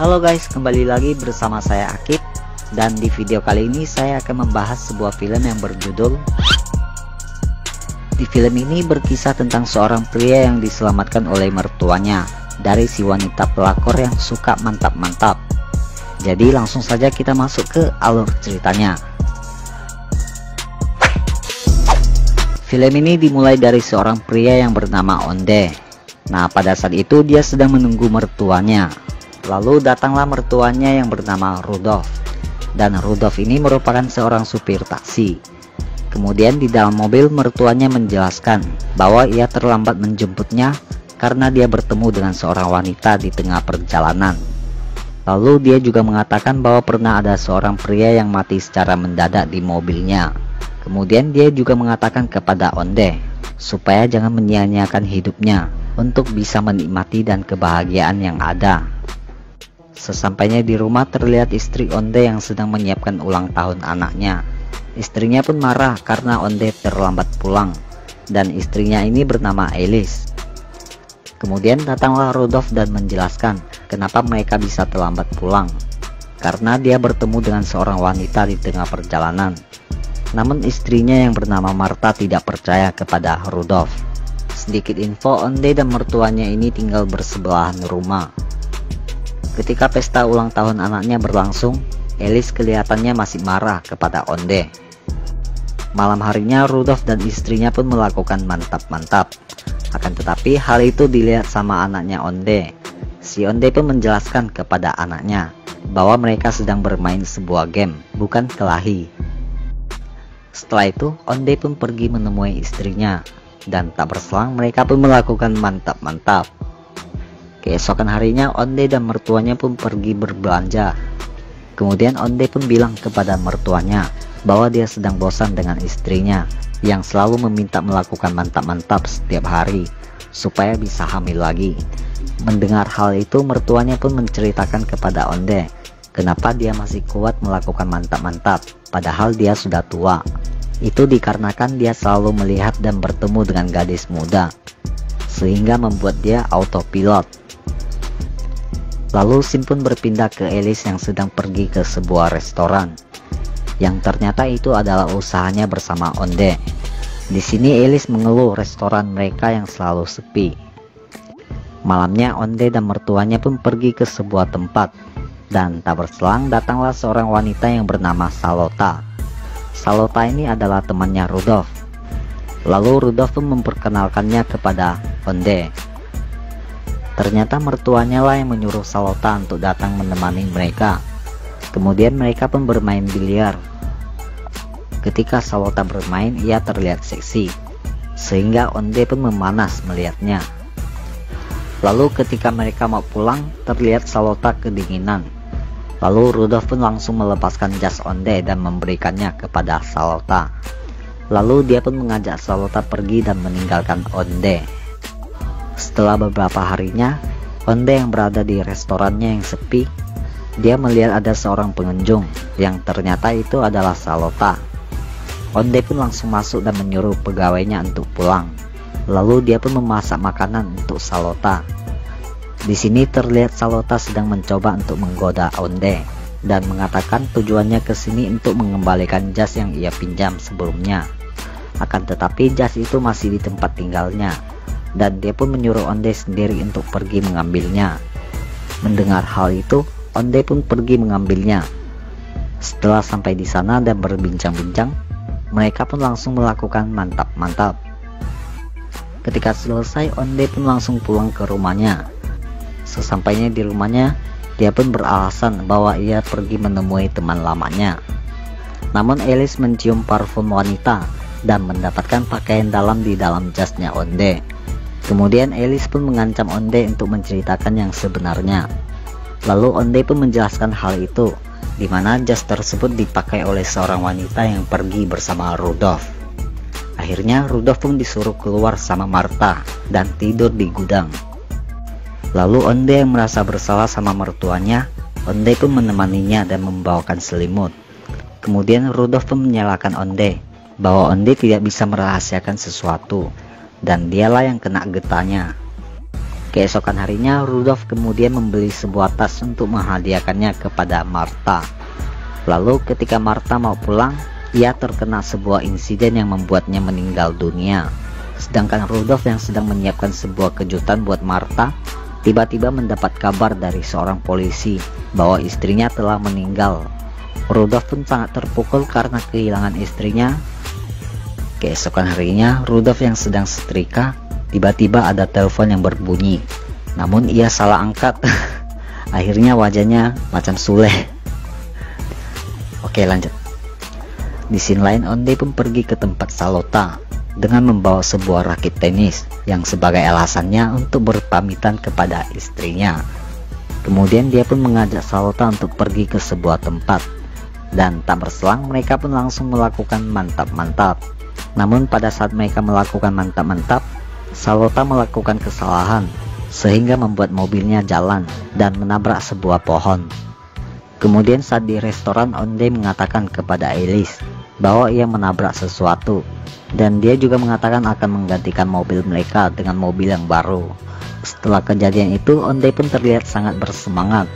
Halo guys, kembali lagi bersama saya Akib. Dan di video kali ini saya akan membahas sebuah film yang berjudul. Di film ini berkisah tentang seorang pria yang diselamatkan oleh mertuanya dari si wanita pelakor yang suka mantap-mantap. Jadi langsung saja kita masuk ke alur ceritanya. Film ini dimulai dari seorang pria yang bernama Onde. Nah, pada saat itu dia sedang menunggu mertuanya. Lalu datanglah mertuanya yang bernama Rudolf. Dan Rudolf ini merupakan seorang supir taksi. Kemudian di dalam mobil mertuanya menjelaskan bahwa ia terlambat menjemputnya karena dia bertemu dengan seorang wanita di tengah perjalanan. Lalu dia juga mengatakan bahwa pernah ada seorang pria yang mati secara mendadak di mobilnya. Kemudian dia juga mengatakan kepada Onde supaya jangan menyia-nyiakan hidupnya untuk bisa menikmati dan kebahagiaan yang ada. Sesampainya di rumah terlihat istri Onde yang sedang menyiapkan ulang tahun anaknya. Istrinya pun marah karena Onde terlambat pulang, dan istrinya ini bernama Alice. Kemudian datanglah Rudolf dan menjelaskan kenapa mereka bisa terlambat pulang, karena dia bertemu dengan seorang wanita di tengah perjalanan. Namun istrinya yang bernama Martha tidak percaya kepada Rudolf. Sedikit info, Onde dan mertuanya ini tinggal bersebelahan rumah. Ketika pesta ulang tahun anaknya berlangsung, Alice kelihatannya masih marah kepada Onde. Malam harinya Rudolf dan istrinya pun melakukan mantap-mantap. Akan tetapi hal itu dilihat sama anaknya Onde. Si Onde pun menjelaskan kepada anaknya bahwa mereka sedang bermain sebuah game, bukan kelahi. Setelah itu Onde pun pergi menemui istrinya, dan tak berselang mereka pun melakukan mantap-mantap. Keesokan harinya Onde dan mertuanya pun pergi berbelanja. Kemudian Onde pun bilang kepada mertuanya bahwa dia sedang bosan dengan istrinya yang selalu meminta melakukan mantap-mantap setiap hari supaya bisa hamil lagi. Mendengar hal itu, mertuanya pun menceritakan kepada Onde kenapa dia masih kuat melakukan mantap-mantap padahal dia sudah tua. Itu dikarenakan dia selalu melihat dan bertemu dengan gadis muda, sehingga membuat dia autopilot. Lalu Sim pun berpindah ke Alice yang sedang pergi ke sebuah restoran, yang ternyata itu adalah usahanya bersama Onde. Di sini Alice mengeluh restoran mereka yang selalu sepi. Malamnya Onde dan mertuanya pun pergi ke sebuah tempat, dan tak berselang datanglah seorang wanita yang bernama Salota. Salota ini adalah temannya Rudolf. Lalu Rudolf pun memperkenalkannya kepada Onde. Ternyata mertuanya lah yang menyuruh Salota untuk datang menemani mereka. Kemudian mereka pun bermain biliar. Ketika Salota bermain, ia terlihat seksi, sehingga Onde pun memanas melihatnya. Lalu ketika mereka mau pulang, terlihat Salota kedinginan. Lalu Rudolf pun langsung melepaskan jas Onde dan memberikannya kepada Salota. Lalu dia pun mengajak Salota pergi dan meninggalkan Onde. Setelah beberapa harinya, Onde yang berada di restorannya yang sepi, dia melihat ada seorang pengunjung yang ternyata itu adalah Salota. Onde pun langsung masuk dan menyuruh pegawainya untuk pulang. Lalu dia pun memasak makanan untuk Salota. Di sini terlihat Salota sedang mencoba untuk menggoda Onde dan mengatakan tujuannya ke sini untuk mengembalikan jas yang ia pinjam sebelumnya. Akan tetapi jas itu masih di tempat tinggalnya, dan dia pun menyuruh Onde sendiri untuk pergi mengambilnya. Mendengar hal itu, Onde pun pergi mengambilnya. Setelah sampai di sana dan berbincang-bincang, mereka pun langsung melakukan mantap-mantap. Ketika selesai, Onde pun langsung pulang ke rumahnya. Sesampainya di rumahnya, dia pun beralasan bahwa ia pergi menemui teman lamanya. Namun Alice mencium parfum wanita dan mendapatkan pakaian dalam di dalam jasnya Onde. Kemudian Alice pun mengancam Onde untuk menceritakan yang sebenarnya. Lalu Onde pun menjelaskan hal itu, di mana jas tersebut dipakai oleh seorang wanita yang pergi bersama Rudolf. Akhirnya Rudolf pun disuruh keluar sama Martha dan tidur di gudang. Lalu Onde yang merasa bersalah sama mertuanya, Onde pun menemaninya dan membawakan selimut. Kemudian Rudolf pun menyalahkan Onde bahwa Onde tidak bisa merahasiakan sesuatu, dan dialah yang kena getahnya. Keesokan harinya, Rudolf kemudian membeli sebuah tas untuk menghadiahkannya kepada Martha. Lalu ketika Martha mau pulang, ia terkena sebuah insiden yang membuatnya meninggal dunia. Sedangkan Rudolf yang sedang menyiapkan sebuah kejutan buat Martha, tiba-tiba mendapat kabar dari seorang polisi bahwa istrinya telah meninggal. Rudolf pun sangat terpukul karena kehilangan istrinya. Keesokan harinya, Rudolf yang sedang setrika, tiba-tiba ada telepon yang berbunyi, namun ia salah angkat. Akhirnya wajahnya macam Sule. Oke, lanjut. Di scene lain, Onde pun pergi ke tempat Salota dengan membawa sebuah raket tenis yang sebagai alasannya untuk berpamitan kepada istrinya. Kemudian dia pun mengajak Salota untuk pergi ke sebuah tempat, dan tak berselang mereka pun langsung melakukan mantap-mantap. Namun pada saat mereka melakukan mantap-mantap, Salota melakukan kesalahan sehingga membuat mobilnya jalan dan menabrak sebuah pohon. Kemudian saat di restoran, Onde mengatakan kepada Alice bahwa ia menabrak sesuatu, dan dia juga mengatakan akan menggantikan mobil mereka dengan mobil yang baru. Setelah kejadian itu, Onde pun terlihat sangat bersemangat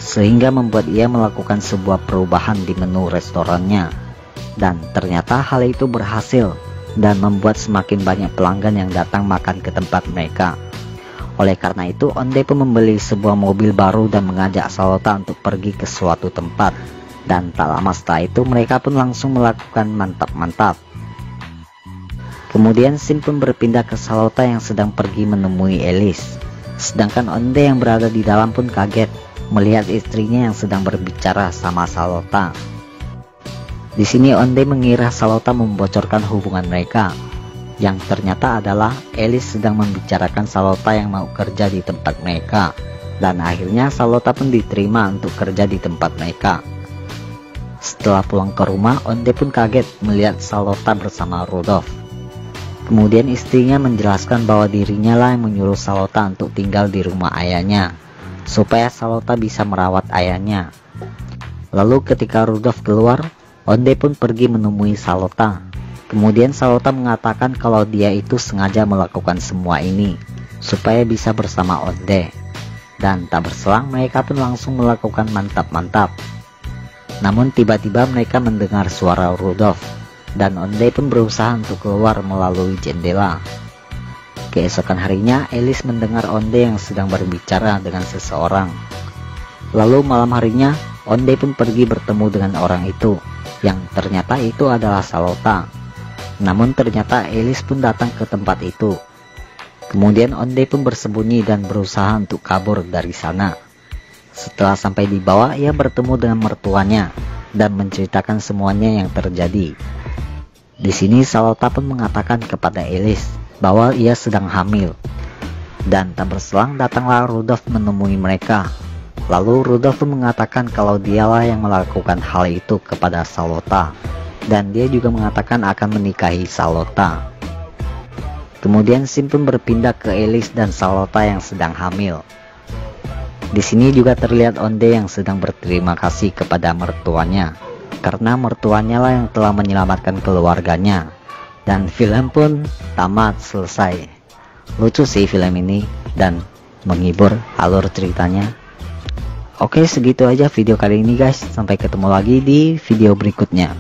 sehingga membuat ia melakukan sebuah perubahan di menu restorannya, dan ternyata hal itu berhasil dan membuat semakin banyak pelanggan yang datang makan ke tempat mereka. Oleh karena itu, Onde pun membeli sebuah mobil baru dan mengajak Salota untuk pergi ke suatu tempat, dan tak lama setelah itu mereka pun langsung melakukan mantap-mantap. Kemudian scene pun berpindah ke Salota yang sedang pergi menemui Alice, sedangkan Onde yang berada di dalam pun kaget melihat istrinya yang sedang berbicara sama Salota. Di sini Onde mengira Salota membocorkan hubungan mereka, yang ternyata adalah Alice sedang membicarakan Salota yang mau kerja di tempat mereka, dan akhirnya Salota pun diterima untuk kerja di tempat mereka. Setelah pulang ke rumah, Onde pun kaget melihat Salota bersama Rudolf. Kemudian istrinya menjelaskan bahwa dirinya lah yang menyuruh Salota untuk tinggal di rumah ayahnya, supaya Salota bisa merawat ayahnya. Lalu ketika Rudolf keluar, Onde pun pergi menemui Salota. Kemudian Salota mengatakan kalau dia itu sengaja melakukan semua ini supaya bisa bersama Onde, dan tak berselang mereka pun langsung melakukan mantap-mantap. Namun tiba-tiba mereka mendengar suara Rudolf, dan Onde pun berusaha untuk keluar melalui jendela. Keesokan harinya, Alice mendengar Onde yang sedang berbicara dengan seseorang. Lalu malam harinya, Onde pun pergi bertemu dengan orang itu, yang ternyata itu adalah Salota. Namun ternyata Alice pun datang ke tempat itu. Kemudian Onde pun bersembunyi dan berusaha untuk kabur dari sana. Setelah sampai di bawah, ia bertemu dengan mertuanya dan menceritakan semuanya yang terjadi. Di sini Salota pun mengatakan kepada Alice bahwa ia sedang hamil. Dan tak berselang datanglah Rudolf menemui mereka. Lalu Rudolf pun mengatakan kalau dialah yang melakukan hal itu kepada Salota, dan dia juga mengatakan akan menikahi Salota. Kemudian scene pun berpindah ke Alice dan Salota yang sedang hamil. Di sini juga terlihat Onde yang sedang berterima kasih kepada mertuanya, karena mertuanya lah yang telah menyelamatkan keluarganya. Dan film pun tamat, selesai. Lucu sih film ini dan menghibur alur ceritanya. Oke, segitu aja video kali ini guys. Sampai ketemu lagi di video berikutnya.